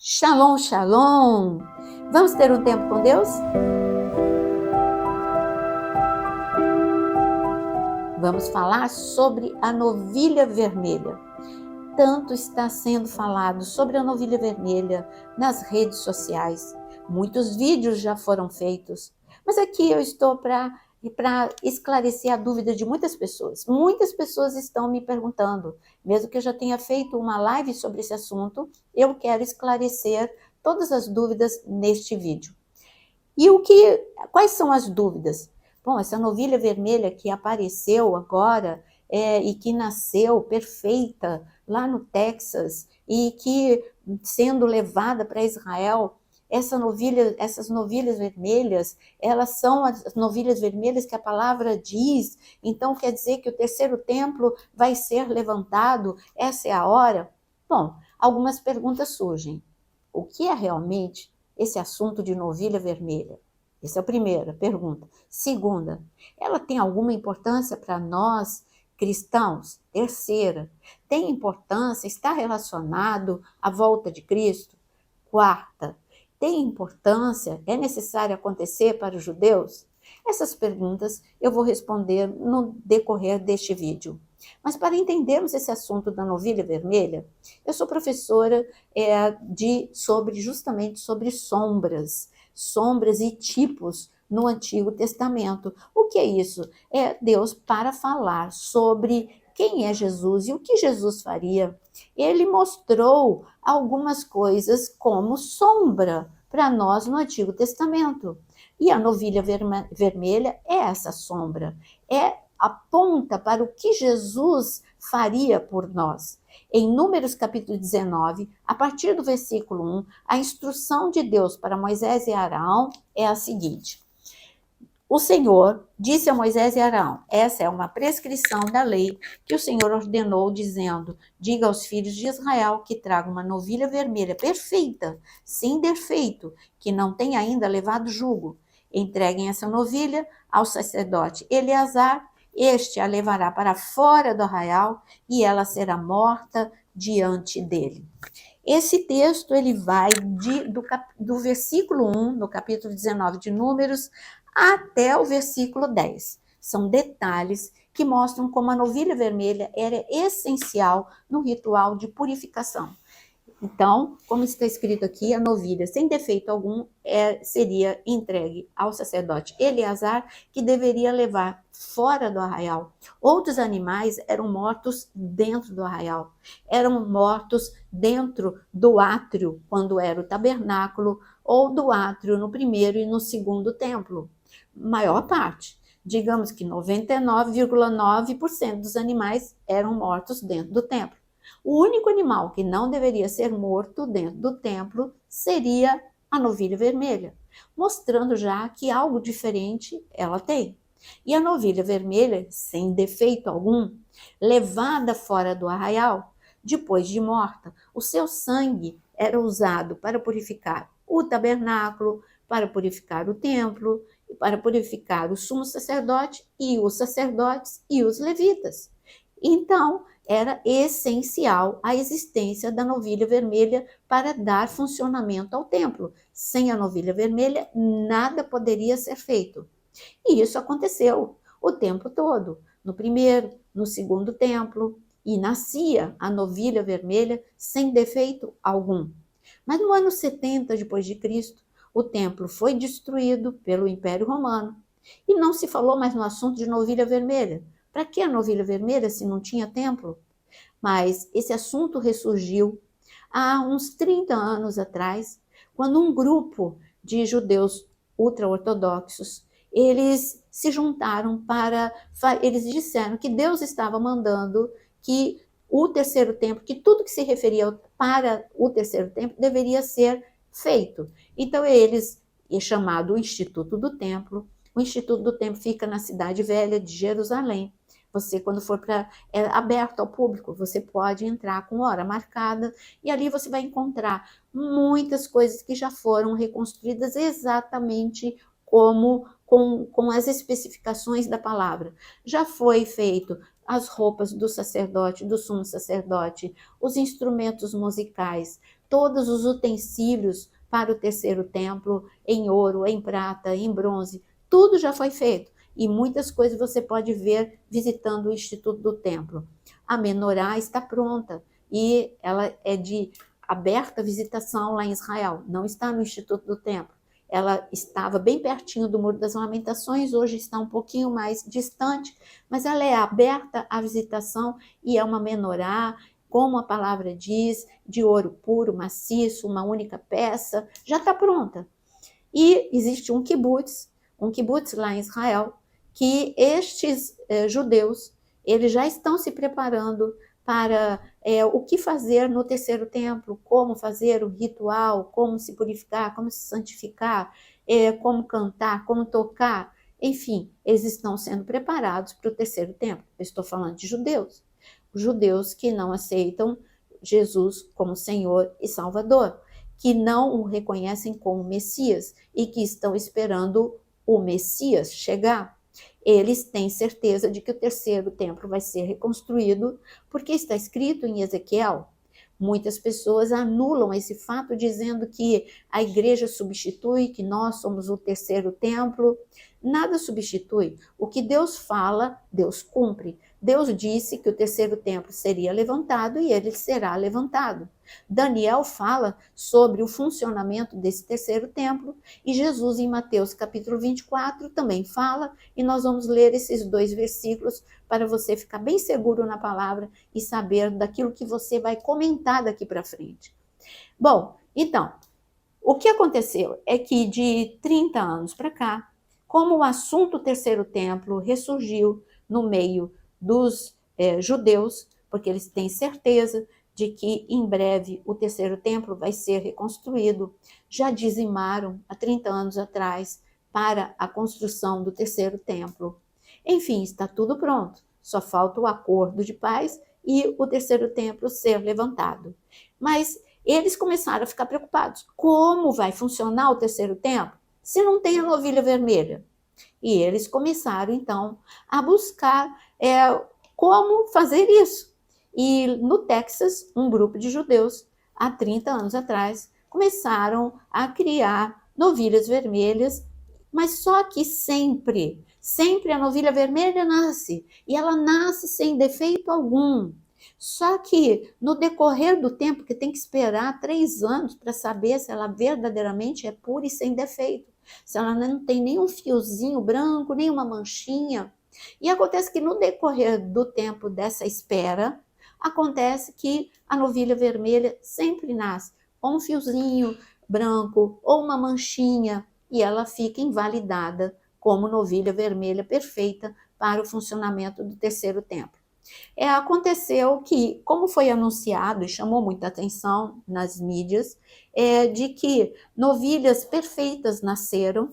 Shalom, shalom! Vamos ter um tempo com Deus? Vamos falar sobre a novilha vermelha. Tanto está sendo falado sobre a novilha vermelha nas redes sociais. Muitos vídeos já foram feitos. Mas aqui eu estou para esclarecer a dúvida de muitas pessoas. Muitas pessoas estão me perguntando, mesmo que eu já tenha feito uma live sobre esse assunto, eu quero esclarecer todas as dúvidas neste vídeo. E quais são as dúvidas? Bom, essa novilha vermelha que apareceu agora e que nasceu perfeita lá no Texas e que sendo levada para Israel, essas novilhas vermelhas, elas são as novilhas vermelhas que a palavra diz, então quer dizer que o terceiro templo vai ser levantado, essa é a hora? Bom, algumas perguntas surgem. O que é realmente esse assunto de novilha vermelha? Essa é a primeira pergunta. Segunda, ela tem alguma importância para nós cristãos? Terceira, tem importância, está relacionado à volta de Cristo? Quarta, tem importância, é necessário acontecer para os judeus? Essas perguntas eu vou responder no decorrer deste vídeo. Mas para entendermos esse assunto da novilha vermelha, eu sou professora justamente sobre sombras e tipos no Antigo Testamento. O que é isso? É Deus para falar sobre quem é Jesus e o que Jesus faria. Ele mostrou algumas coisas como sombra para nós no Antigo Testamento. E a novilha vermelha é essa sombra, aponta para o que Jesus faria por nós. Em Números capítulo 19, a partir do versículo 1, a instrução de Deus para Moisés e Arão é a seguinte: o Senhor disse a Moisés e Arão, essa é uma prescrição da lei que o Senhor ordenou, dizendo: diga aos filhos de Israel que tragam uma novilha vermelha perfeita, sem defeito, que não tenha ainda levado jugo. Entreguem essa novilha ao sacerdote Eleazar, este a levará para fora do arraial e ela será morta diante dele. Esse texto ele vai do versículo 1, no capítulo 19 de Números, até o versículo 10. São detalhes que mostram como a novilha vermelha era essencial no ritual de purificação. Então, como está escrito aqui, a novilha, sem defeito algum, seria entregue ao sacerdote Eleazar, que deveria levar fora do arraial. Outros animais eram mortos dentro do arraial, eram mortos dentro do átrio, quando era o tabernáculo, ou do átrio no primeiro e no segundo templo. Maior parte. Digamos que 99,9% dos animais eram mortos dentro do templo. O único animal que não deveria ser morto dentro do templo seria a novilha vermelha, mostrando já que algo diferente ela tem. E a novilha vermelha, sem defeito algum, levada fora do arraial, depois de morta, o seu sangue era usado para purificar o tabernáculo, para purificar o templo, para purificar o sumo sacerdote e os sacerdotes e os levitas. Então, era essencial a existência da novilha vermelha para dar funcionamento ao templo. Sem a novilha vermelha, nada poderia ser feito. E isso aconteceu o tempo todo, no primeiro, no segundo templo, e nascia a novilha vermelha sem defeito algum. Mas no ano 70 depois de Cristo, o templo foi destruído pelo Império Romano e não se falou mais no assunto de novilha vermelha. Para que a novilha vermelha se não tinha templo? Mas esse assunto ressurgiu há uns 30 anos atrás, quando um grupo de judeus ultra-ortodoxos, eles se juntaram eles disseram que Deus estava mandando que o terceiro templo, que tudo que se referia para o terceiro templo deveria ser feito. Então eles, é chamado o Instituto do Templo. O Instituto do Templo fica na cidade velha de Jerusalém. Você, quando for aberto ao público, você pode entrar com hora marcada e ali você vai encontrar muitas coisas que já foram reconstruídas exatamente como com as especificações da palavra. Já foi feito as roupas do sacerdote, do sumo sacerdote, os instrumentos musicais, todos os utensílios para o terceiro templo, em ouro, em prata, em bronze, tudo já foi feito. E muitas coisas você pode ver visitando o Instituto do Templo. A menorá está pronta e ela é de aberta visitação lá em Israel, não está no Instituto do Templo. Ela estava bem pertinho do Muro das Lamentações, hoje está um pouquinho mais distante, mas ela é aberta à visitação e é uma menorá, como a palavra diz, de ouro puro, maciço, uma única peça, já está pronta. E existe um kibutz lá em Israel, que estes judeus, eles já estão se preparando para o que fazer no terceiro templo, como fazer o ritual, como se purificar, como se santificar, como cantar, como tocar, enfim, eles estão sendo preparados para o terceiro templo. Eu estou falando de judeus, judeus que não aceitam Jesus como Senhor e Salvador, que não o reconhecem como Messias e que estão esperando o Messias chegar. Eles têm certeza de que o terceiro templo vai ser reconstruído, porque está escrito em Ezequiel. Muitas pessoas anulam esse fato dizendo que a igreja substitui, que nós somos o terceiro templo. Nada substitui. O que Deus fala, Deus cumpre. Deus disse que o terceiro templo seria levantado e ele será levantado. Daniel fala sobre o funcionamento desse terceiro templo e Jesus em Mateus capítulo 24 também fala, e nós vamos ler esses 2 versículos para você ficar bem seguro na palavra e saber daquilo que você vai comentar daqui para frente. Bom, então, o que aconteceu é que de 30 anos para cá, como o assunto terceiro templo ressurgiu no meio dos judeus, porque eles têm certeza de que em breve o terceiro templo vai ser reconstruído, já dizimaram há 30 anos atrás para a construção do terceiro templo. Enfim, está tudo pronto, só falta o acordo de paz e o terceiro templo ser levantado. Mas eles começaram a ficar preocupados. Como vai funcionar o terceiro templo se não tem a novilha vermelha? E eles começaram, então, a buscar como fazer isso. E no Texas, um grupo de judeus, há 30 anos atrás, começaram a criar novilhas vermelhas, mas só que sempre a novilha vermelha nasce, e ela nasce sem defeito algum. Só que no decorrer do tempo, que tem que esperar 3 anos para saber se ela verdadeiramente é pura e sem defeito, se ela não tem nenhum fiozinho branco, nenhuma manchinha. E acontece que no decorrer do tempo dessa espera, acontece que a novilha vermelha sempre nasce com um fiozinho branco ou uma manchinha e ela fica invalidada como novilha vermelha perfeita para o funcionamento do terceiro templo. Aconteceu que, como foi anunciado e chamou muita atenção nas mídias, de que novilhas perfeitas nasceram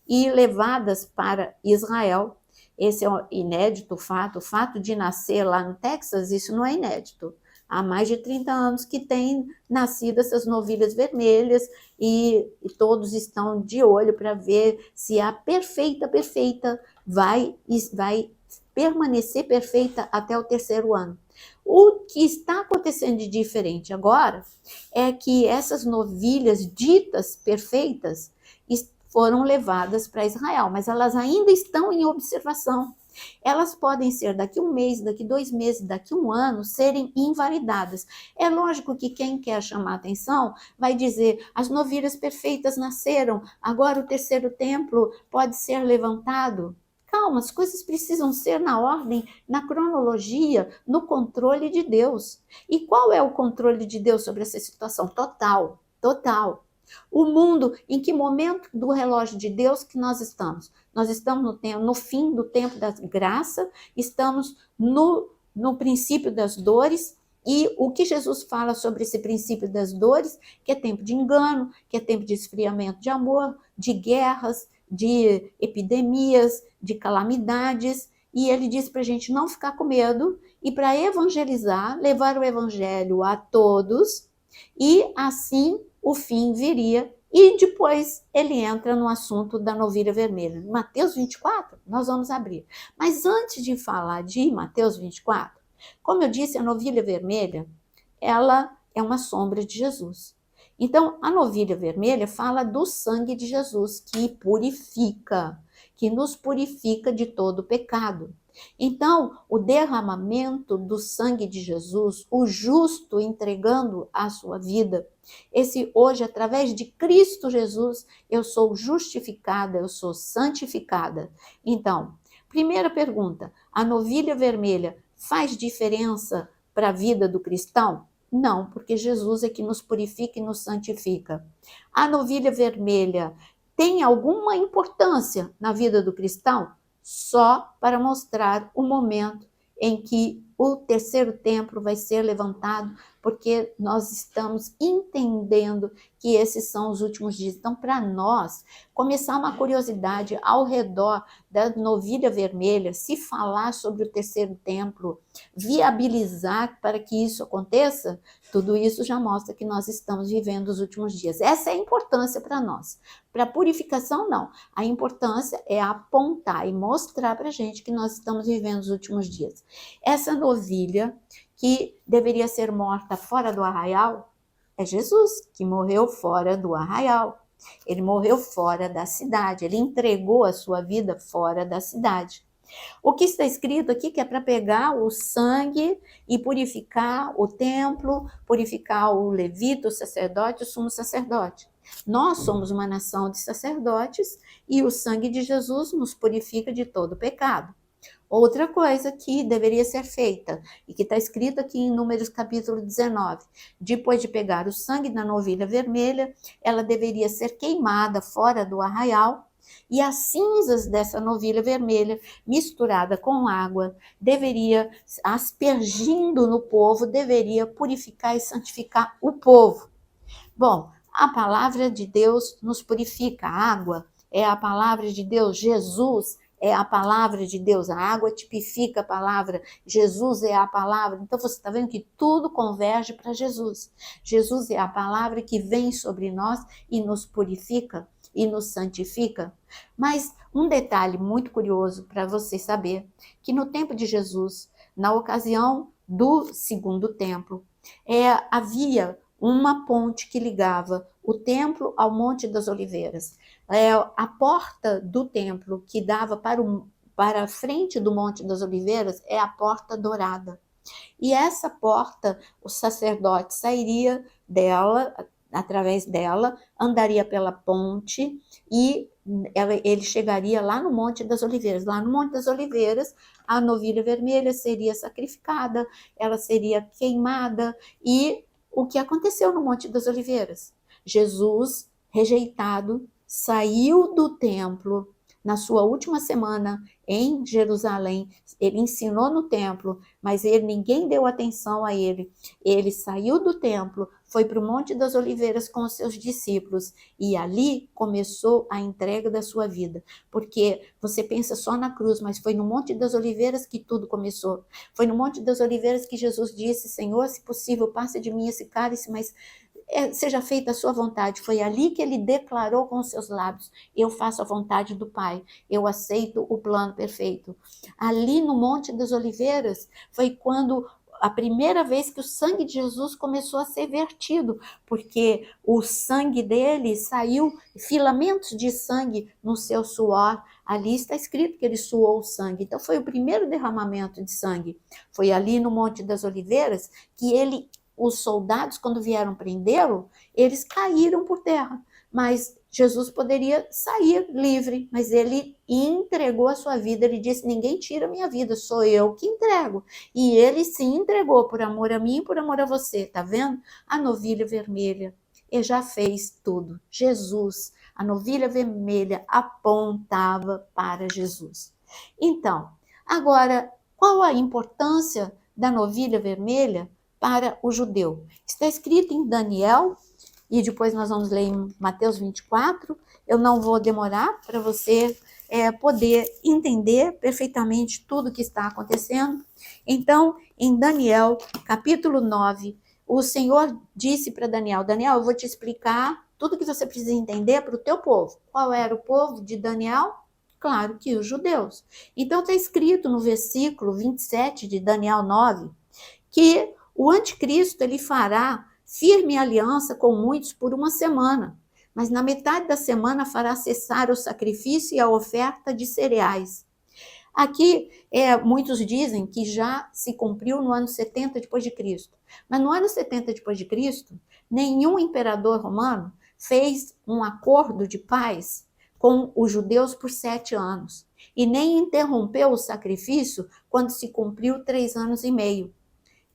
e levadas para Israel. Esse é um inédito fato. O fato de nascer lá no Texas, isso não é inédito. Há mais de 30 anos que tem nascido essas novilhas vermelhas e todos estão de olho para ver se a perfeita vai permanecer perfeita até o terceiro ano. O que está acontecendo de diferente agora é que essas novilhas ditas perfeitas foram levadas para Israel, mas elas ainda estão em observação. Elas podem ser daqui 1 mês, daqui 2 meses, daqui 1 ano, serem invalidadas. É lógico que quem quer chamar atenção vai dizer, as novilhas perfeitas nasceram, agora o terceiro templo pode ser levantado. Calma, as coisas precisam ser na ordem, na cronologia, no controle de Deus. E qual é o controle de Deus sobre essa situação? Total, total. O mundo, em que momento do relógio de Deus que nós estamos? Nós estamos no fim do tempo da graça, estamos no princípio das dores, e o que Jesus fala sobre esse princípio das dores, que é tempo de engano, que é tempo de esfriamento de amor, de guerras, de epidemias, de calamidades, e ele diz para a gente não ficar com medo e para evangelizar, levar o evangelho a todos, e assim o fim viria. E depois ele entra no assunto da novilha vermelha. Mateus 24, nós vamos abrir. Mas antes de falar de Mateus 24, como eu disse, a novilha vermelha, ela é uma sombra de Jesus. Então, a novilha vermelha fala do sangue de Jesus, que purifica, que nos purifica de todo pecado. Então, o derramamento do sangue de Jesus, o justo entregando a sua vida, esse hoje, através de Cristo Jesus, eu sou justificada, eu sou santificada. Então, primeira pergunta, a novilha vermelha faz diferença para a vida do cristão? Não, porque Jesus é que nos purifica e nos santifica. A novilha vermelha tem alguma importância na vida do cristão? Só para mostrar o momento em que o terceiro templo vai ser levantado, porque nós estamos entendendo que esses são os últimos dias. Então, para nós, começar uma curiosidade ao redor da novilha vermelha, se falar sobre o terceiro templo, viabilizar para que isso aconteça, tudo isso já mostra que nós estamos vivendo os últimos dias. Essa é a importância para nós. Para purificação, não. A importância é apontar e mostrar para a gente que nós estamos vivendo os últimos dias. Essa novilha que deveria ser morta fora do arraial é Jesus, que morreu fora do arraial. Ele morreu fora da cidade, ele entregou a sua vida fora da cidade. O que está escrito aqui que é para pegar o sangue e purificar o templo, purificar o levita, o sacerdote, o sumo sacerdote. Nós somos uma nação de sacerdotes e o sangue de Jesus nos purifica de todo pecado. Outra coisa que deveria ser feita, e que está escrito aqui em Números capítulo 19, depois de pegar o sangue da novilha vermelha, ela deveria ser queimada fora do arraial, e as cinzas dessa novilha vermelha, misturada com água, deveria, aspergindo no povo, deveria purificar e santificar o povo. Bom, a palavra de Deus nos purifica, a água é a palavra de Deus, Jesus é a palavra de Deus, a água tipifica a palavra, Jesus é a palavra. Então você está vendo que tudo converge para Jesus. Jesus é a palavra que vem sobre nós e nos purifica e nos santifica. Mas um detalhe muito curioso para você saber, que no tempo de Jesus, na ocasião do segundo templo, havia uma ponte que ligava o templo ao Monte das Oliveiras. A porta do templo que dava para a frente do Monte das Oliveiras é a porta dourada. E essa porta, o sacerdote sairia dela, através dela, andaria pela ponte e ele chegaria lá no Monte das Oliveiras. Lá no Monte das Oliveiras, a novilha vermelha seria sacrificada, ela seria queimada. E o que aconteceu no Monte das Oliveiras? Jesus, rejeitado, saiu do templo na sua última semana em Jerusalém. Ele ensinou no templo, mas ninguém deu atenção a ele. Ele saiu do templo, foi para o Monte das Oliveiras com os seus discípulos e ali começou a entrega da sua vida. Porque você pensa só na cruz, mas foi no Monte das Oliveiras que tudo começou. Foi no Monte das Oliveiras que Jesus disse: Senhor, se possível, passe de mim esse cálice, mas seja feita a sua vontade. Foi ali que ele declarou com os seus lábios: eu faço a vontade do Pai, eu aceito o plano perfeito. Ali no Monte das Oliveiras foi quando a primeira vez que o sangue de Jesus começou a ser vertido, porque o sangue dele saiu, filamentos de sangue no seu suor. Ali está escrito que ele suou o sangue. Então foi o primeiro derramamento de sangue. Foi ali no Monte das Oliveiras que os soldados, quando vieram prendê-lo, eles caíram por terra. Mas Jesus poderia sair livre, mas ele entregou a sua vida. Ele disse: ninguém tira a minha vida, sou eu que entrego. E ele se entregou por amor a mim e por amor a você. Tá vendo? A novilha vermelha, ele já fez tudo. Jesus, a novilha vermelha apontava para Jesus. Então, agora, qual a importância da novilha vermelha para o judeu? Está escrito em Daniel, e depois nós vamos ler em Mateus 24. Eu não vou demorar para você poder entender perfeitamente tudo o que está acontecendo. Então, em Daniel, capítulo 9, o Senhor disse para Daniel: Daniel, eu vou te explicar tudo que você precisa entender para o teu povo. Qual era o povo de Daniel? Claro que os judeus. Então, está escrito no versículo 27 de Daniel 9, que o anticristo ele fará firme aliança com muitos por uma semana, mas na metade da semana fará cessar o sacrifício e a oferta de cereais. Aqui, muitos dizem que já se cumpriu no ano 70 depois de Cristo. Mas no ano 70 depois de Cristo, nenhum imperador romano fez um acordo de paz com os judeus por 7 anos. E nem interrompeu o sacrifício quando se cumpriu 3 anos e meio.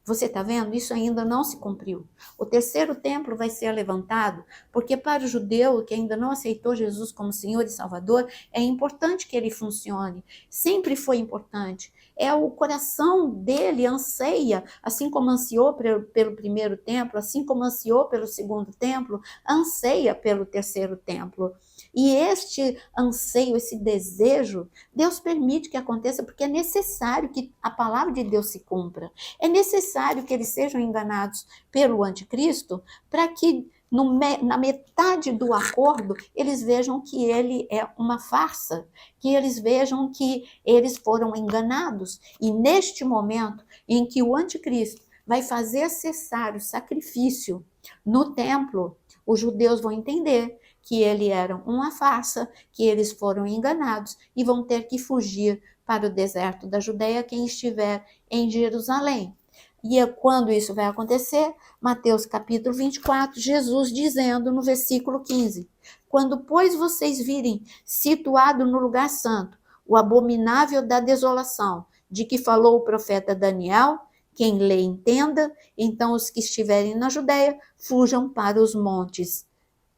Você está vendo? Isso ainda não se cumpriu. O terceiro templo vai ser levantado, porque para o judeu que ainda não aceitou Jesus como Senhor e Salvador, é importante que ele funcione. Sempre foi importante. O coração dele anseia, assim como ansiou pelo primeiro templo, assim como ansiou pelo segundo templo, anseia pelo terceiro templo. E este anseio, esse desejo, Deus permite que aconteça porque é necessário que a palavra de Deus se cumpra. É necessário que eles sejam enganados pelo anticristo para que na metade do acordo eles vejam que ele é uma farsa, que eles vejam que eles foram enganados. E neste momento em que o anticristo vai fazer cessar o sacrifício no templo, os judeus vão entender que ele era uma farsa, que eles foram enganados e vão ter que fugir para o deserto da Judeia quem estiver em Jerusalém. E quando isso vai acontecer? Mateus capítulo 24, Jesus dizendo no versículo 15: quando, pois, vocês virem situado no lugar santo o abominável da desolação, de que falou o profeta Daniel, quem lê entenda, então os que estiverem na Judeia fujam para os montes.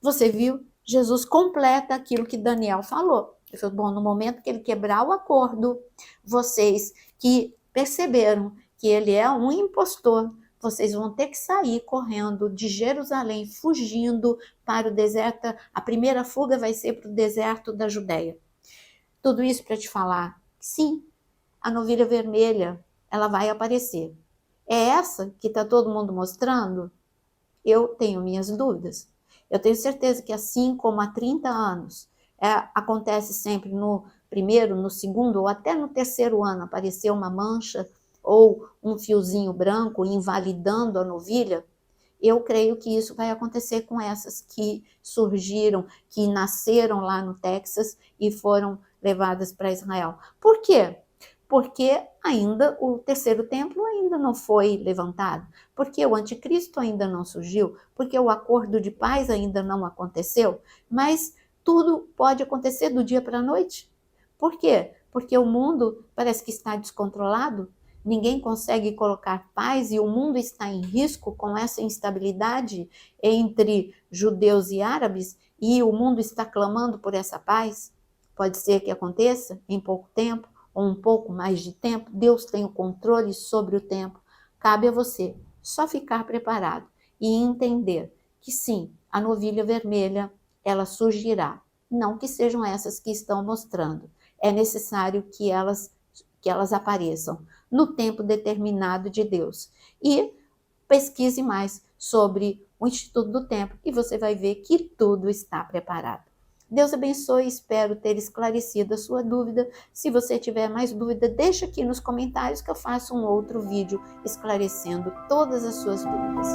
Você viu? Jesus completa aquilo que Daniel falou. Ele falou, bom, no momento que ele quebrar o acordo, vocês que perceberam que ele é um impostor, vocês vão ter que sair correndo de Jerusalém, fugindo para o deserto. A primeira fuga vai ser para o deserto da Judeia. Tudo isso para te falar, sim, a novilha vermelha, ela vai aparecer. É essa que está todo mundo mostrando? Eu tenho minhas dúvidas. Eu tenho certeza que assim como há 30 anos, acontece sempre no primeiro, no segundo ou até no terceiro ano aparecer uma mancha ou um fiozinho branco invalidando a novilha, eu creio que isso vai acontecer com essas que surgiram, que nasceram lá no Texas e foram levadas para Israel. Por quê? Porque ainda o terceiro templo ainda não foi levantado, porque o anticristo ainda não surgiu, porque o acordo de paz ainda não aconteceu, mas tudo pode acontecer do dia para a noite. Por quê? Porque o mundo parece que está descontrolado, ninguém consegue colocar paz e o mundo está em risco com essa instabilidade entre judeus e árabes e o mundo está clamando por essa paz. Pode ser que aconteça em pouco tempo, ou um pouco mais de tempo, Deus tem o controle sobre o tempo. Cabe a você só ficar preparado e entender que sim, a novilha vermelha, ela surgirá. Não que sejam essas que estão mostrando. É necessário que elas apareçam no tempo determinado de Deus. E pesquise mais sobre o Instituto do Tempo e você vai ver que tudo está preparado. Deus abençoe, espero ter esclarecido a sua dúvida. Se você tiver mais dúvida, deixa aqui nos comentários que eu faço um outro vídeo esclarecendo todas as suas dúvidas.